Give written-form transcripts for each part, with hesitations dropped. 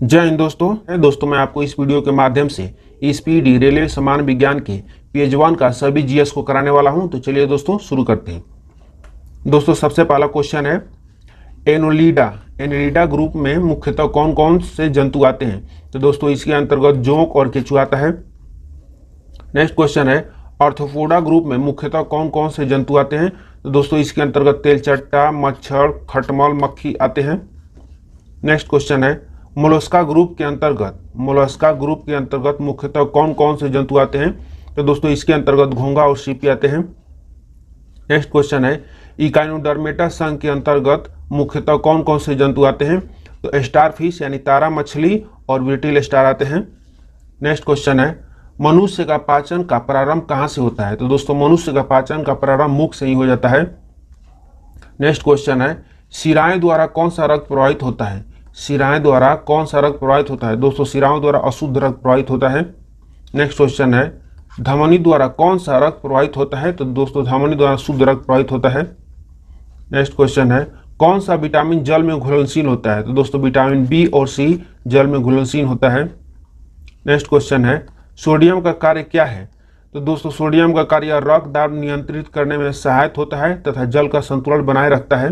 जय हिंद दोस्तों मैं आपको इस वीडियो के माध्यम से स्पीडी रेलवे सामान्य विज्ञान के पेज 1 का सभी जीएस को कराने वाला हूं। तो चलिए दोस्तों शुरू करते हैं। दोस्तों सबसे पहला क्वेश्चन है एनोलिडा ग्रुप में मुख्यतः कौन कौन से जंतु आते हैं। तो दोस्तों इसके अंतर्गत जोंक और केंचुआ आता है। नेक्स्ट क्वेश्चन है आर्थ्रोपोडा ग्रुप में मुख्यतः कौन कौन से जंतु आते हैं। तो दोस्तों इसके अंतर्गत तेलचट्टा, मच्छर, खटमल, मक्खी आते हैं। नेक्स्ट क्वेश्चन है मोलस्का ग्रुप के अंतर्गत मुख्यतः कौन कौन से जंतु आते हैं। तो दोस्तों इसके अंतर्गत घोंघा और सीपी आते हैं। नेक्स्ट क्वेश्चन है इकाइनोडर्मेटा संघ के अंतर्गत मुख्यतः कौन कौन से जंतु आते हैं। तो स्टारफिश यानी तारा मछली और विटिल स्टार आते हैं। नेक्स्ट क्वेश्चन है मनुष्य का पाचन का प्रारंभ कहाँ से होता है। तो दोस्तों मनुष्य का पाचन का प्रारंभ मुख से ही हो जाता है। नेक्स्ट क्वेश्चन है शिराएं द्वारा कौन सा रक्त प्रवाहित होता है। शिराएं द्वारा कौन सा रक्त प्रवाहित होता है। दोस्तों शिराओं द्वारा अशुद्ध रक्त प्रवाहित होता है। नेक्स्ट क्वेश्चन है धमनी द्वारा कौन सा रक्त प्रवाहित होता है। तो दोस्तों धमनी द्वारा शुद्ध रक्त प्रवाहित होता है। नेक्स्ट क्वेश्चन है कौन सा विटामिन जल में घुलनशील होता है। तो दोस्तों विटामिन बी और सी जल में घुलनशील होता है। नेक्स्ट क्वेश्चन है सोडियम का कार्य क्या है। तो दोस्तों सोडियम का कार्य रक्त दाब नियंत्रित करने में सहायक होता है तथा जल का संतुलन बनाए रखता है।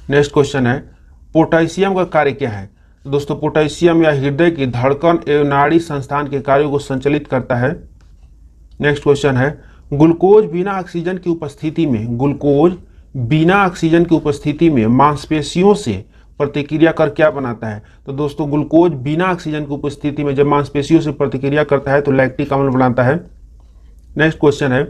नेक्स्ट क्वेश्चन है पोटेशियम का कार्य क्या है। तो दोस्तों पोटेशियम या हृदय की धड़कन एवं नाड़ी संस्थान के कार्यों को संचालित करता है। नेक्स्ट क्वेश्चन है ग्लूकोज बिना ऑक्सीजन की उपस्थिति में मांसपेशियों से प्रतिक्रिया कर क्या बनाता है। तो दोस्तों ग्लूकोज बिना ऑक्सीजन की उपस्थिति में जब मांसपेशियों से प्रतिक्रिया करता है तो लैक्टिक अम्ल बनाता है। नेक्स्ट क्वेश्चन है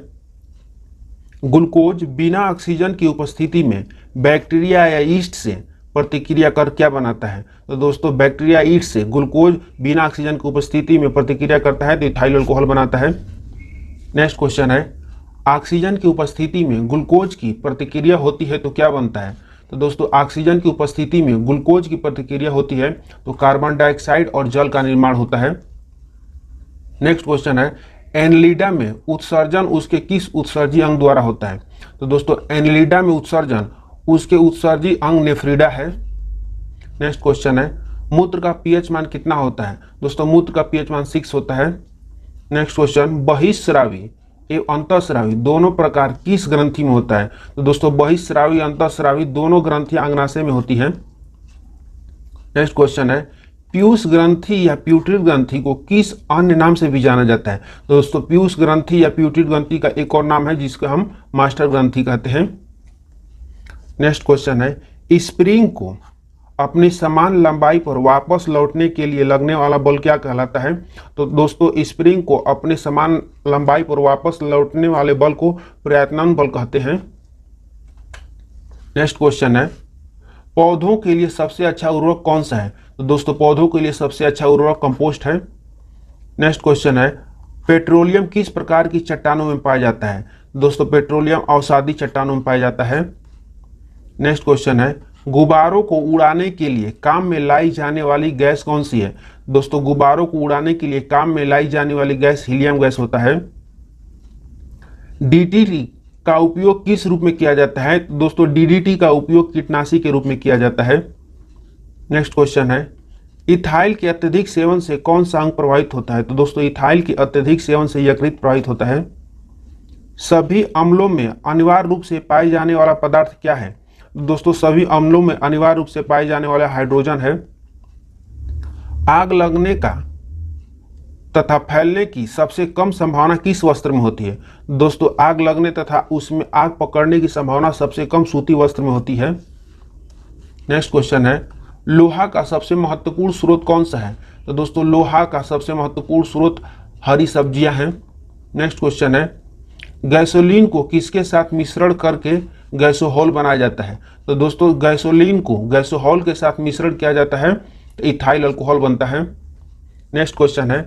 ग्लूकोज बिना ऑक्सीजन की उपस्थिति में बैक्टीरिया या ईस्ट से प्रतिक्रिया कर क्या बनाता है। तो दोस्तों बैक्टीरिया ईस्ट से ग्लूकोज बिना ऑक्सीजन की उपस्थिति में प्रतिक्रिया करता है तो इथाइल अल्कोहल बनाता है। नेक्स्ट क्वेश्चन है ऑक्सीजन की उपस्थिति में ग्लूकोज की प्रतिक्रिया होती है तो क्या बनता है। तो दोस्तों ऑक्सीजन की उपस्थिति में ग्लूकोज की प्रतिक्रिया होती है तो कार्बन डाइऑक्साइड और जल का निर्माण होता है। नेक्स्ट क्वेश्चन है एनलिडा में उत्सर्जन उसके किस उत्सर्जी अंग द्वारा होता है। तो दोस्तों एनलिडा में उत्सर्जन उसके उत्सर्जी अंग नेफ्रिडा है। नेक्स्ट क्वेश्चन है मूत्र का पीएच मान कितना होता है। दोस्तों मूत्र का पीएच मान 6 होता है। नेक्स्ट क्वेश्चन बहिःस्रावी एवं अंतःस्रावी दोनों प्रकार किस ग्रंथि में होता है। तो दोस्तों बहिःस्रावी अंतःस्रावी दोनों ग्रंथियां अंगनाशय में होती हैं। नेक्स्ट क्वेश्चन है पीयूष ग्रंथि या प्यूटरिड ग्रंथि को किस अन्य नाम से भी जाना जाता है। तो दोस्तों पीयूष ग्रंथि या प्यूटरिड ग्रंथि का एक और नाम है जिसको हम मास्टर ग्रंथि कहते हैं। नेक्स्ट क्वेश्चन है स्प्रिंग को अपनी समान लंबाई पर वापस लौटने के लिए लगने वाला बल क्या कहलाता है। तो दोस्तों स्प्रिंग को अपने समान लंबाई पर वापस लौटने वाले बल को प्रयत्न बल कहते हैं। नेक्स्ट क्वेश्चन है पौधों के लिए सबसे अच्छा उर्वरक कौन सा है। तो दोस्तों पौधों के लिए सबसे अच्छा उर्वरक कंपोस्ट है। नेक्स्ट क्वेश्चन है पेट्रोलियम किस प्रकार की चट्टानों में पाया जाता है। दोस्तों पेट्रोलियम अवसादी चट्टानों में पाया जाता है। नेक्स्ट क्वेश्चन है गुब्बारों को उड़ाने के लिए काम में लाई जाने वाली गैस कौन सी है। दोस्तों गुब्बारों को उड़ाने के लिए काम में लाई जाने वाली गैस हीलियम गैस होता है। डीडीटी का उपयोग किस रूप में किया जाता है। दोस्तों डीडीटी का उपयोग कीटनाशी के रूप में किया जाता है। नेक्स्ट क्वेश्चन है इथाइल के अत्यधिक सेवन से कौन सा अंग प्रभावित होता है। तो दोस्तों इथाइल के अत्यधिक सेवन से यकृत प्रभावित होता है। सभी अम्लों में अनिवार्य रूप से पाए जाने वाला पदार्थ क्या है। दोस्तों सभी अम्लों में अनिवार्य रूप से पाए जाने वाला हाइड्रोजन है। आग लगने का तथा फैलने की सबसे कम संभावना किस वस्त्र में होती है। दोस्तों आग लगने तथा उसमें आग पकड़ने की संभावना सबसे कम सूती वस्त्र में होती है। नेक्स्ट क्वेश्चन है लोहा का सबसे महत्वपूर्ण स्रोत कौन सा है। तो दोस्तों लोहा का सबसे महत्वपूर्ण स्रोत हरी सब्जियां हैं। नेक्स्ट क्वेश्चन है गैसोलीन को किसके साथ मिश्रण करके गैसोहॉल बनाया जाता है। तो दोस्तों गैसोलीन को गैसोहॉल के साथ मिश्रण किया जाता है तो इथाइल अल्कोहल बनता है। नेक्स्ट क्वेश्चन है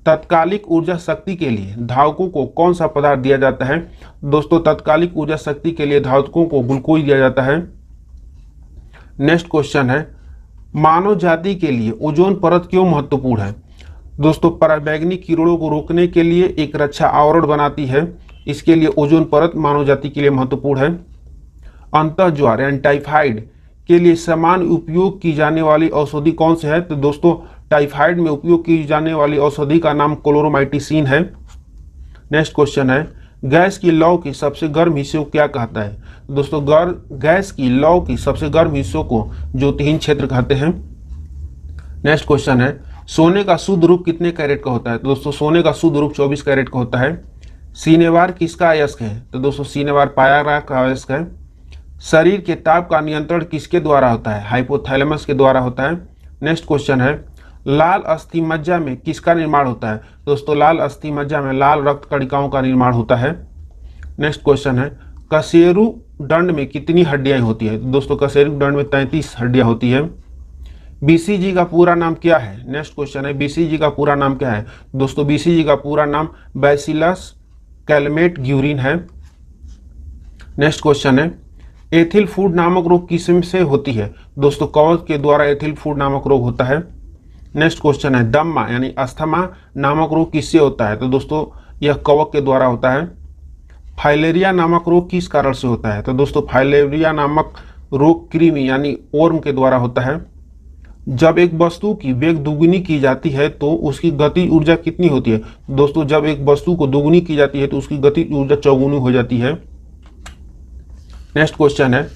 तात्कालिक ऊर्जा शक्ति के लिए धावकों को कौन सा पदार्थ दिया जाता है। दोस्तों तात्कालिक ऊर्जा शक्ति के लिए धावकों को ग्लूकोज दिया जाता है। नेक्स्ट क्वेश्चन है मानव जाति के लिए ओजोन परत क्यों महत्वपूर्ण है। दोस्तों पराबैंगनी किरणों को रोकने के लिए एक रक्षा आवरण बनाती है, इसके लिए ओजोन परत मानव जाति के लिए महत्वपूर्ण है। अंतःज्वार यानी टाइफाइड के लिए सामान्य उपयोग की जाने वाली औषधि कौन सी है? तो दोस्तों टाइफाइड में उपयोग की जाने वाली औषधि का नाम क्लोरोमाइटिसिन है। नेक्स्ट क्वेश्चन है, गैस की लौ के सबसे गर्म हिस्से को क्या कहता है? दोस्तों गैस की लौ की सबसे गर्म हिस्सों को ज्योतिहीन क्षेत्र कहते हैं। नेक्स्ट क्वेश्चन है, सोने का शुद्ध रूप कितने कैरेट का होता है? तो दोस्तों सोने का शुद्ध रूप 24 कैरेट का होता है। सीनेवार किसका अयस्क है? तो दोस्तों सीनेवार पायाग्रा का अयस्क है। शरीर के ताप का नियंत्रण किसके द्वारा होता है? हाइपोथैलेमस के द्वारा होता है। नेक्स्ट क्वेश्चन है, लाल अस्थि मज्जा में किसका निर्माण होता है? दोस्तों लाल अस्थि मज्जा में लाल रक्त कणिकाओं का निर्माण होता है। नेक्स्ट क्वेश्चन है, कशेरु दंड में कितनी हड्डियां होती है? दोस्तों कशेरु दंड में 33 हड्डियां होती है। बीसीजी का पूरा नाम क्या है? नेक्स्ट क्वेश्चन है, बीसीजी का पूरा नाम क्या है? दोस्तों बीसीजी का पूरा नाम बैसिलस कैलमेट ग्यूरिन है। नेक्स्ट क्वेश्चन है, एथिल फूड नामक रोग किसमें से होती है? दोस्तों कवक के द्वारा एथिल फूड नामक रोग होता है। नेक्स्ट क्वेश्चन है, दम्मा यानी अस्थमा नामक रोग किससे होता है? तो दोस्तों यह कवक के द्वारा होता है। फाइलेरिया नामक रोग किस कारण से होता है? तो दोस्तों फाइलेरिया नामक रोग कृमि यानी वर्म के द्वारा होता है। जब एक वस्तु की वेग दुगुनी की जाती है तो उसकी गति ऊर्जा कितनी होती है? दोस्तों जब एक वस्तु को दुगुनी की जाती है तो उसकी गति ऊर्जा चौगुनी हो जाती है। नेक्स्ट क्वेश्चन है,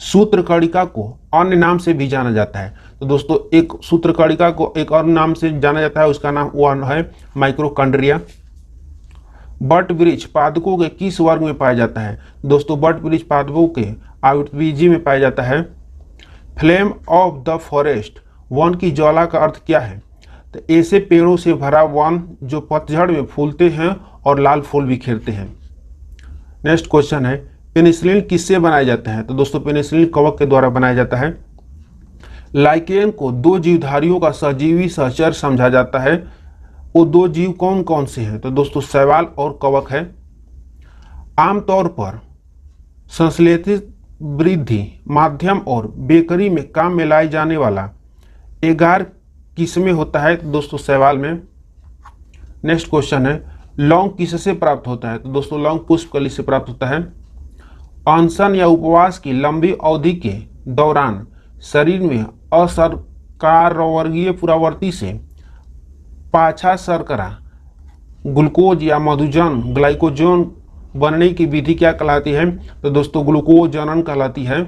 सूत्रकणिका को अन्य नाम से भी जाना जाता है? तो दोस्तों एक सूत्रकणिका को एक और नाम से जाना जाता है, उसका नाम वह है माइक्रोकॉन्ड्रिया। बट वृक्ष पादपों के किस वर्ग में पाया जाता है? दोस्तों बट वृक्ष पादपों के आवृतबीजी में पाया जाता है। Flame of the forest one की ज्वाला का अर्थ क्या है? तो ऐसे पेड़ों से भरा वन जो पतझड़ में फूलते हैं और लाल फूल बिखेरते हैं। नेक्स्ट क्वेश्चन है, पेनिसिलिन किससे बनाया जाता है? तो दोस्तों पेनिसिलिन कवक के द्वारा बनाया जाता है। लाइकेन को दो जीवधारियों का सहजीवी सहचर समझा जाता है, वो दो जीव कौन कौन से हैं? तो दोस्तों शैवाल और कवक है। आमतौर पर संश्लेषित वृद्धि माध्यम और बेकरी में काम में लाए जाने वाला एगार किसमें होता है? तो दोस्तों शैवाल में। नेक्स्ट क्वेश्चन है, लौंग किससे प्राप्त होता है? तो दोस्तों लौंग पुष्पकली से प्राप्त होता है। अनशन या उपवास की लंबी अवधि के दौरान शरीर में असरकारवर्गीय पुरावर्ती से पाछा शर्करा ग्लूकोज या मधुजन ग्लाइकोजन बनने की विधि क्या कहलाती है? तो दोस्तों ग्लूकोज जनन कहलाती है।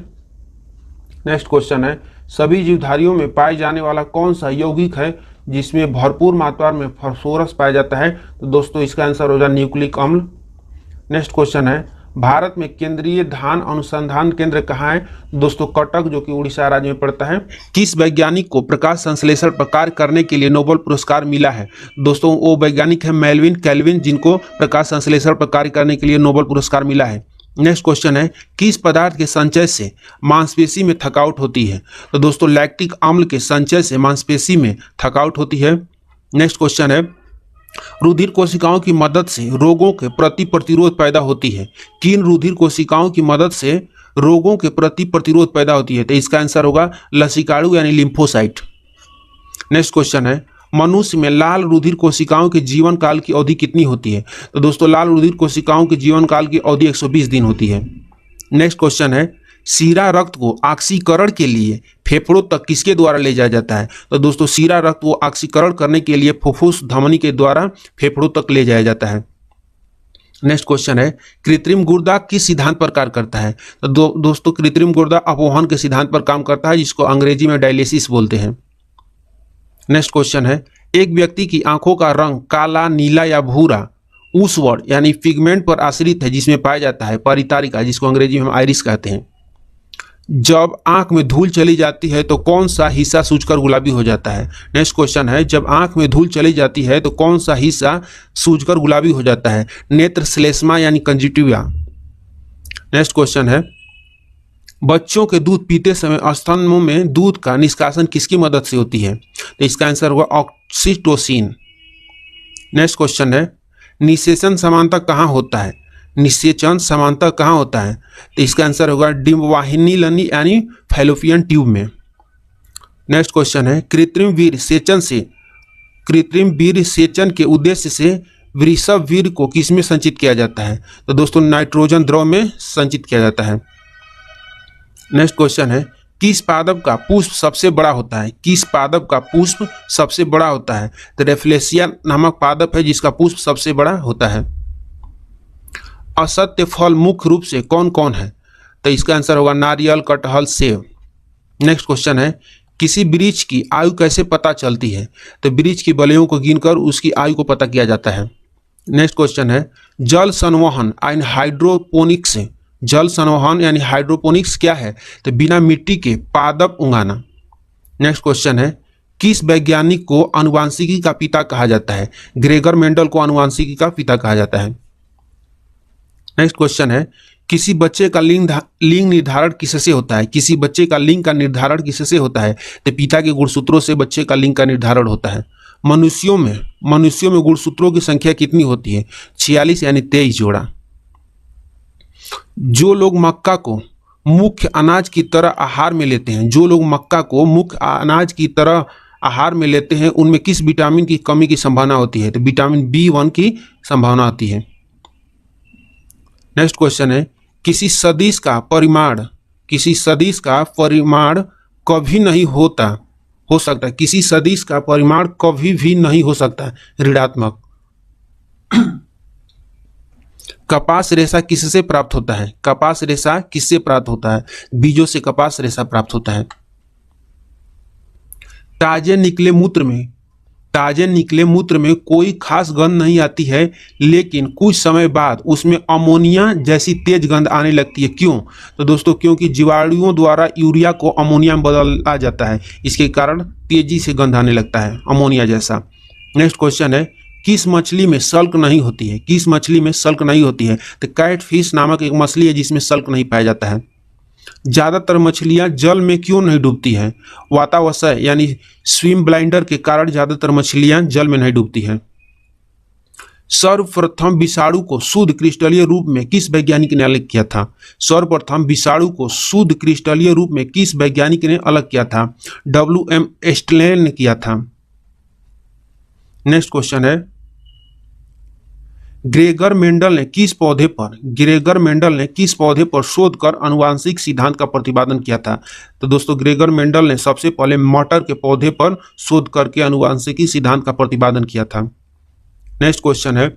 नेक्स्ट क्वेश्चन है, सभी जीवधारियों में पाए जाने वाला कौन सा यौगिक है जिसमें भरपूर मात्रा में फास्फोरस पाया जाता है? तो दोस्तों इसका आंसर हो जाए न्यूक्लिक अम्ल। नेक्स्ट क्वेश्चन है, भारत में केंद्रीय धान अनुसंधान केंद्र कहाँ है? दोस्तों कटक, जो कि उड़ीसा राज्य में पड़ता है। किस वैज्ञानिक को प्रकाश संश्लेषण पर कार्य करने के लिए नोबेल पुरस्कार मिला है? दोस्तों वो वैज्ञानिक है मेल्विन कैल्विन, जिनको प्रकाश संश्लेषण पर कार्य करने के लिए नोबेल पुरस्कार मिला है। नेक्स्ट क्वेश्चन है, किस पदार्थ के संचय से मांसपेशी में थकावट होती है? तो दोस्तों लैक्टिक अम्ल के संचय से मांसपेशी में थकावट होती है। नेक्स्ट क्वेश्चन है, रुधिर कोशिकाओं की मदद से रोगों के प्रति प्रतिरोध पैदा होती है? किन रुधिर कोशिकाओं की मदद से रोगों के प्रति प्रतिरोध पैदा होती है? तो इसका आंसर होगा लसिकाणु यानी लिम्फोसाइट। नेक्स्ट क्वेश्चन है, मनुष्य में लाल रुधिर कोशिकाओं के जीवन काल की अवधि कितनी होती है? तो दोस्तों लाल रुधिर कोशिकाओं के जीवन काल की अवधि 120 दिन होती है। नेक्स्ट क्वेश्चन है, सीरा रक्त को ऑक्सीकरण के लिए फेफड़ों तक किसके द्वारा ले जाया जाता है? तो दोस्तों सीरा रक्त को ऑक्सीकरण करने के लिए फुफ्फुस धमनी के द्वारा फेफड़ों तक ले जाया जाता है। नेक्स्ट क्वेश्चन है, कृत्रिम गुर्दा किस सिद्धांत पर कार्य करता है? तो दोस्तों कृत्रिम गुर्दा अपवहन के सिद्धांत पर काम करता है, जिसको अंग्रेजी में डायलिसिस बोलते हैं। नेक्स्ट क्वेश्चन है, एक व्यक्ति की आंखों का रंग काला, नीला या भूरा उस वर्ड यानी पिगमेंट पर आश्रित है जिसमें पाया जाता है परितारिका, जिसको अंग्रेजी में हम आइरिस कहते हैं। जब आंख में धूल चली जाती है तो कौन सा हिस्सा सूजकर गुलाबी हो जाता है? नेक्स्ट क्वेश्चन है, जब आंख में धूल चली जाती है तो कौन सा हिस्सा सूजकर गुलाबी हो जाता है? नेत्र श्लेष्मा यानी कंजक्टिवा। नेक्स्ट क्वेश्चन है, बच्चों के दूध पीते समय स्तनों में दूध का निष्कासन किसकी मदद से होती है? तो इसका आंसर होगा ऑक्सीटोसिन। नेक्स्ट क्वेश्चन है, निषेचन समानता कहाँ होता है? निषेचन समानता कहाँ होता है? तो इसका आंसर होगा डिम्बवाहिनी लनी यानी फैलोपियन ट्यूब में। नेक्स्ट क्वेश्चन है, कृत्रिम वीर्य सेचन के उद्देश्य से वृषभ वीर्य को किसमें संचित किया जाता है? तो दोस्तों नाइट्रोजन द्रव में संचित किया जाता है। नेक्स्ट क्वेश्चन है, किस पादप का पुष्प सबसे बड़ा होता है? किस पादप का पुष्प सबसे बड़ा होता है? तो रेफ्लेशिया नामक पादप है जिसका पुष्प सबसे बड़ा होता है। असत्य फल मुख्य रूप से कौन कौन है? तो इसका आंसर होगा नारियल, कटहल, सेब। नेक्स्ट क्वेश्चन है किसी वृक्ष की आयु कैसे पता चलती है? तो वृक्ष की बलियों को गिनकर उसकी आयु को पता किया जाता है। नेक्स्ट क्वेश्चन है जल संवहन यानी हाइड्रोपोनिक्स, जल संवहन यानी हाइड्रोपोनिक्स क्या है? तो बिना मिट्टी के पादप उगाना। नेक्स्ट क्वेश्चन है किस वैज्ञानिक को आनुवांशिकी का पिता कहा जाता है? ग्रेगर मेंडल को आनुवांशिकी का पिता कहा जाता है। नेक्स्ट क्वेश्चन है किसी बच्चे का लिंग निर्धारण किससे होता है? किसी बच्चे का लिंग का निर्धारण किससे होता है? तो पिता के गुणसूत्रों से बच्चे का लिंग का निर्धारण होता है। मनुष्यों में गुणसूत्रों की संख्या कितनी होती है? 46 यानी 23 जोड़ा। जो लोग मक्का को मुख्य अनाज की तरह आहार में लेते हैं, जो लोग मक्का को मुख्य अनाज की तरह आहार में लेते हैं उनमें किस विटामिन की कमी की संभावना होती है? तो विटामिन B1 की संभावना होती है। नेक्स्ट क्वेश्चन है किसी सदिश का परिमाण कभी नहीं हो सकता, किसी सदिश का परिमाण कभी भी नहीं हो सकता ऋणात्मक। कपास रेशा किससे प्राप्त होता है? कपास रेशा किससे प्राप्त होता है? बीजों से कपास रेशा प्राप्त होता है। ताजे निकले मूत्र में कोई खास गंध नहीं आती है, लेकिन कुछ समय बाद उसमें अमोनिया जैसी तेज गंध आने लगती है। क्यों? तो दोस्तों क्योंकि जीवाणुओं द्वारा यूरिया को अमोनिया में बदला जाता है, इसके कारण तेजी से गंध आने लगता है अमोनिया जैसा। नेक्स्ट क्वेश्चन है किस मछली में सल्क नहीं होती है? किस मछली में सल्क नहीं होती है? तो कैटफिश नामक एक मछली है जिसमें सल्क नहीं पाया जाता है। ज्यादातर मछलियां जल में क्यों नहीं डूबती हैं? वातावशय यानी स्विम ब्लाइंडर के कारण ज्यादातर मछलियां जल में नहीं डूबती हैं। सर्वप्रथम विषाणु को शुद्ध क्रिस्टलीय रूप में किस वैज्ञानिक ने अलग किया था? सर्वप्रथम विषाणु को शुद्ध क्रिस्टलीय रूप में किस वैज्ञानिक ने अलग किया था? WM एस्टलेन ने किया था। नेक्स्ट क्वेश्चन है ग्रेगर मेंडल ने किस पौधे पर शोध कर आनुवांशिक सिद्धांत का प्रतिपादन किया था? तो दोस्तों ग्रेगर मेंडल ने सबसे पहले मटर के पौधे पर शोध करके आनुवांशिकी सिद्धांत का प्रतिपादन किया था। नेक्स्ट क्वेश्चन है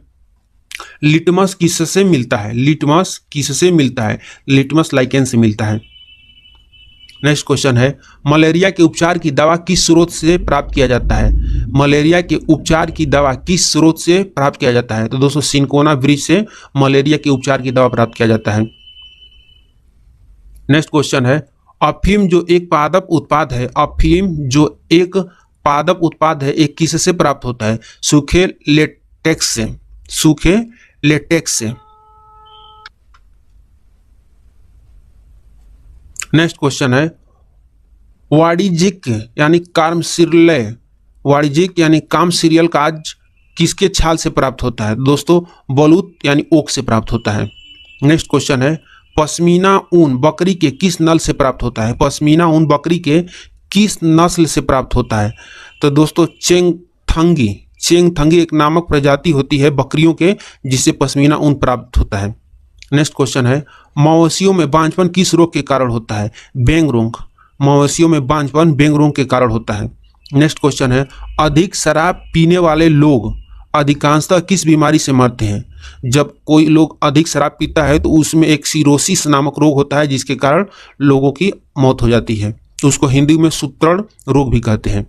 लिटमस किससे मिलता है? लिटमस लाइकेन से मिलता है। नेक्स्ट क्वेश्चन है मलेरिया के उपचार की दवा किस स्रोत से प्राप्त किया जाता है? मलेरिया के उपचार की दवा किस स्रोत से प्राप्त किया जाता है? तो दोस्तों सिनकोना वृक्ष से मलेरिया के उपचार की दवा प्राप्त किया जाता है। नेक्स्ट क्वेश्चन है अफीम जो एक पादप उत्पाद है एक किससे प्राप्त होता है? सूखे लेटेक्स से। नेक्स्ट क्वेश्चन है वाणिज्यिक यानी काम सीरियल काज किसके छाल से प्राप्त होता है? दोस्तों बलूत यानी ओक से प्राप्त होता है। नेक्स्ट क्वेश्चन है पश्मीना ऊन बकरी के किस नस्ल से प्राप्त होता है? पश्मीना ऊन बकरी के किस नस्ल से प्राप्त होता है? तो दोस्तों चेंगथंगी एक नामक प्रजाति होती है बकरियों के जिससे पश्मीना ऊन प्राप्त होता है। नेक्स्ट क्वेश्चन है मवेशियों में बांझपन किस रोग के कारण होता है? बेंग रोग। मवेशियों में बांझपन बेंग रोग के कारण होता है। नेक्स्ट क्वेश्चन है अधिक शराब पीने वाले लोग अधिकांशतः किस बीमारी से मरते हैं? जब कोई लोग अधिक शराब पीता है तो उसमें एक सिरोसिस नामक रोग होता है जिसके कारण लोगों की मौत हो जाती है, तो उसको हिंदी में सूत्रण रोग भी कहते हैं।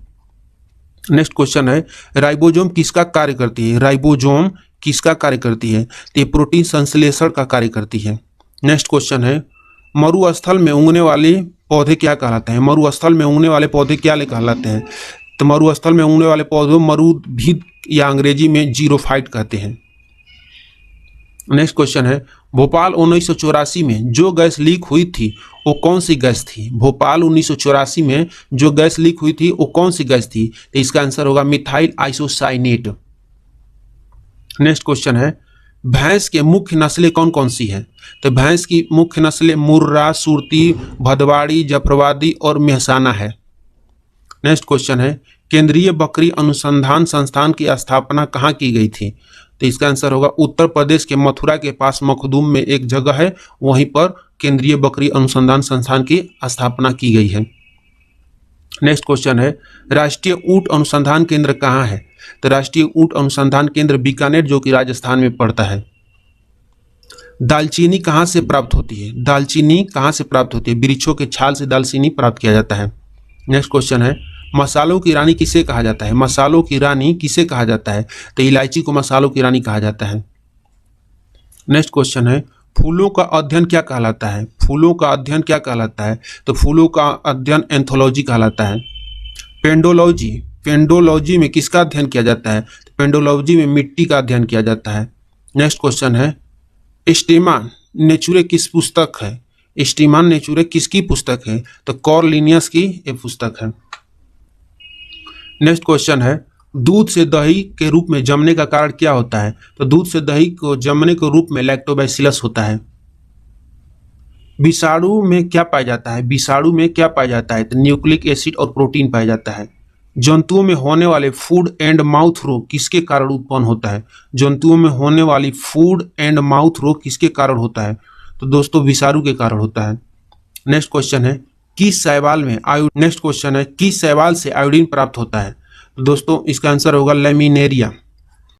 नेक्स्ट क्वेश्चन है राइबोसोम किसका कार्य करती है? राइबोसोम किसका कार्य करती है? तो ये प्रोटीन संश्लेषण का कार्य करती है। नेक्स्ट क्वेश्चन है मरुस्थल में उगने वाले पौधे क्या कहलाते हैं? मरुस्थल में उगने वाले पौधे क्या कहलाते हैं? तो मरुस्थल में उगने वाले पौधों मरुद्भिद या अंग्रेजी में जीरोफाइट कहते हैं। नेक्स्ट क्वेश्चन है भोपाल 1984 में जो गैस लीक हुई थी वो कौन सी गैस थी? भोपाल 1984 में जो गैस लीक हुई थी वो कौन सी गैस थी? तो इसका आंसर होगा मिथाइल आइसोसाइनेट। नेक्स्ट क्वेश्चन है भैंस के मुख्य नस्लें कौन कौन सी हैं? तो भैंस की मुख्य नस्लें मुर्रा, सुरती, भदवाड़ी, जफरवादी और मेहसाना है। नेक्स्ट क्वेश्चन है केंद्रीय बकरी अनुसंधान संस्थान की स्थापना कहाँ की गई थी? तो इसका आंसर होगा उत्तर प्रदेश के मथुरा के पास मखदूम में एक जगह है, वहीं पर केंद्रीय बकरी अनुसंधान संस्थान की स्थापना की गई है? नेक्स्ट क्वेश्चन है, राष्ट्रीय ऊंट अनुसंधान केंद्र कहाँ है? तो राष्ट्रीय ऊंट अनुसंधान केंद्र बीकानेर, जो कि राजस्थान में पड़ता है। दालचीनी कहाँ से प्राप्त होती है? दालचीनी कहाँ से प्राप्त होती है? वृक्षों के छाल से दालचीनी प्राप्त किया जाता है। नेक्स्ट क्वेश्चन है, मसालों की रानी किसे कहा जाता है? मसालों की रानी किसे कहा जाता है? तो इलायची को मसालों की रानी कहा जाता है। नेक्स्ट क्वेश्चन है, फूलों का अध्ययन क्या कहलाता है? फूलों का अध्ययन क्या कहलाता है? तो फूलों का अध्ययन एंथोलॉजी कहलाता है। पेंडोलॉजी, पेंडोलॉजी में किसका अध्ययन किया जाता है? तो पेंडोलॉजी में मिट्टी का अध्ययन किया जाता है। नेक्स्ट क्वेश्चन है, स्टीमान नेचुरे किस पुस्तक है? स्टीमान नेचुरे किसकी पुस्तक है? तो कॉर्लिनियस की ये पुस्तक है। नेक्स्ट क्वेश्चन है, दूध से दही के रूप में जमने का कारण क्या होता है? तो दूध से दही को जमने के रूप में लैक्टोबैसिलस होता है। विषाणु में क्या पाया जाता है? विषाणु में क्या पाया जाता है? तो न्यूक्लिक एसिड और प्रोटीन पाया जाता है। जंतुओं में होने वाले फूड एंड माउथ रोग किसके कारण उत्पन्न होता है? जंतुओं में होने वाली फूड एंड माउथ रोग किसके कारण होता है? तो दोस्तों विषाणु के कारण होता है। नेक्स्ट क्वेश्चन है, किस शैवाल में नेक्स्ट क्वेश्चन है, किस शैवाल से आयोडीन प्राप्त होता है? तो दोस्तों इसका आंसर होगा लैमिनेरिया।